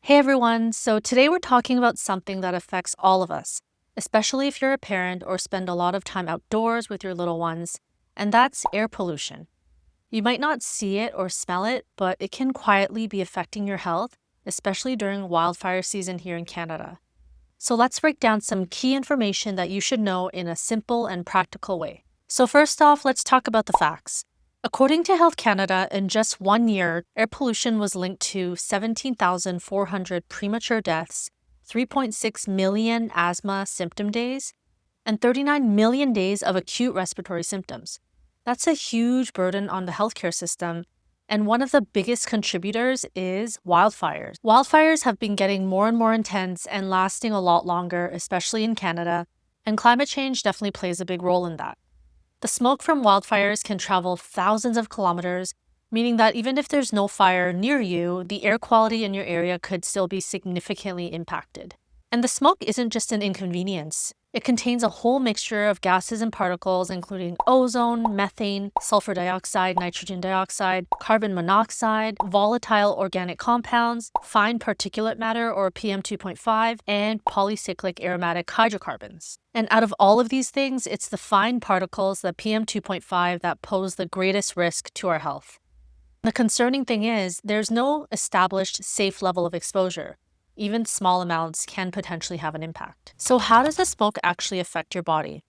Hey everyone, so today we're talking about something that affects all of us, especially if you're a parent or spend a lot of time outdoors with your little ones, and that's air pollution. You might not see it or smell it, but it can quietly be affecting your health, especially during wildfire season here in Canada. So let's break down some key information that you should know in a simple and practical way. So first off, let's talk about the facts. According to Health Canada, in just 1 year, air pollution was linked to 17,400 premature deaths, 3.6 million asthma symptom days, and 39 million days of acute respiratory symptoms. That's a huge burden on the healthcare system. And one of the biggest contributors is wildfires. Wildfires have been getting more and more intense and lasting a lot longer, especially in Canada, and climate change definitely plays a big role in that. The smoke from wildfires can travel thousands of kilometers, meaning that even if there's no fire near you, the air quality in your area could still be significantly impacted. And the smoke isn't just an inconvenience. It contains a whole mixture of gases and particles, including ozone, methane, sulfur dioxide, nitrogen dioxide, carbon monoxide, volatile organic compounds, fine particulate matter or PM2.5, and polycyclic aromatic hydrocarbons. And out of all of these things, it's the fine particles, the PM2.5, that pose the greatest risk to our health. The concerning thing is, there's no established safe level of exposure. Even small amounts can potentially have an impact. So how does the smoke actually affect your body?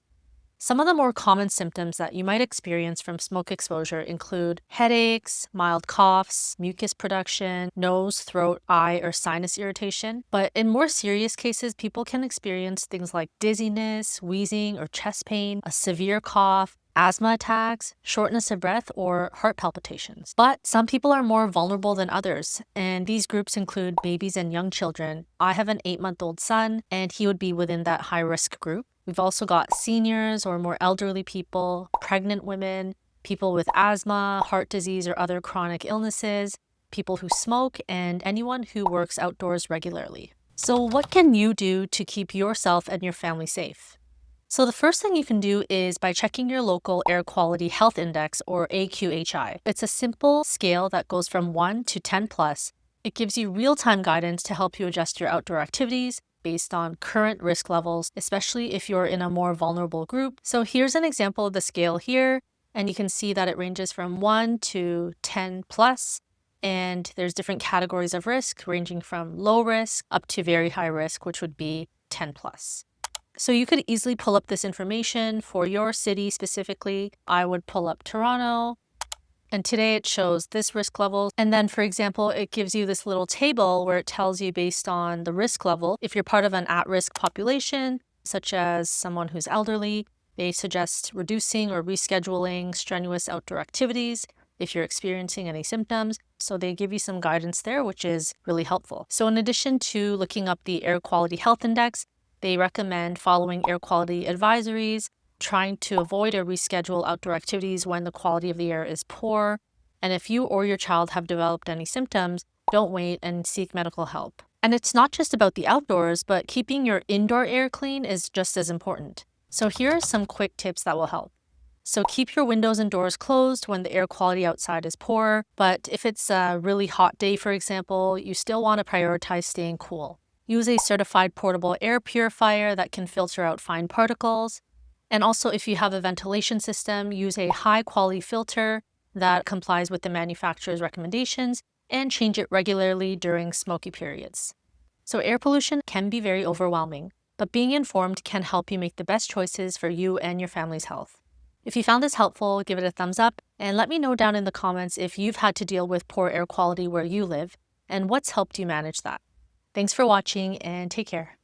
Some of the more common symptoms that you might experience from smoke exposure include headaches, mild coughs, mucus production, nose, throat, eye, or sinus irritation. But in more serious cases, people can experience things like dizziness, wheezing, or chest pain, a severe cough, asthma attacks, shortness of breath, or heart palpitations. But some people are more vulnerable than others, and these groups include babies and young children. I have an 8-month-old son, and he would be within that high-risk group. We've also got seniors or more elderly people, pregnant women, people with asthma, heart disease, or other chronic illnesses, people who smoke, and anyone who works outdoors regularly. So what can you do to keep yourself and your family safe? So the first thing you can do is by checking your local air quality health index, or AQHI. It's a simple scale that goes from 1 to 10 plus. It gives you real-time guidance to help you adjust your outdoor activities based on current risk levels, especially if you're in a more vulnerable group. So here's an example of the scale here, and you can see that it ranges from 1 to 10 plus, and there's different categories of risk ranging from low risk up to very high risk, which would be 10 plus. So you could easily pull up this information for your city specifically. I would pull up Toronto, and today it shows this risk level. And then, for example, it gives you this little table where it tells you based on the risk level. If you're part of an at-risk population, such as someone who's elderly, they suggest reducing or rescheduling strenuous outdoor activities if you're experiencing any symptoms. So they give you some guidance there, which is really helpful. So in addition to looking up the Air Quality Health Index, they recommend following air quality advisories, trying to avoid or reschedule outdoor activities when the quality of the air is poor. And if you or your child have developed any symptoms, don't wait and seek medical help. And it's not just about the outdoors, but keeping your indoor air clean is just as important. So here are some quick tips that will help. So keep your windows and doors closed when the air quality outside is poor. But if it's a really hot day, for example, you still want to prioritize staying cool. Use a certified portable air purifier that can filter out fine particles. And also, if you have a ventilation system, use a high-quality filter that complies with the manufacturer's recommendations and change it regularly during smoky periods. So air pollution can be very overwhelming, but being informed can help you make the best choices for you and your family's health. If you found this helpful, give it a thumbs up and let me know down in the comments if you've had to deal with poor air quality where you live and what's helped you manage that. Thanks for watching and take care.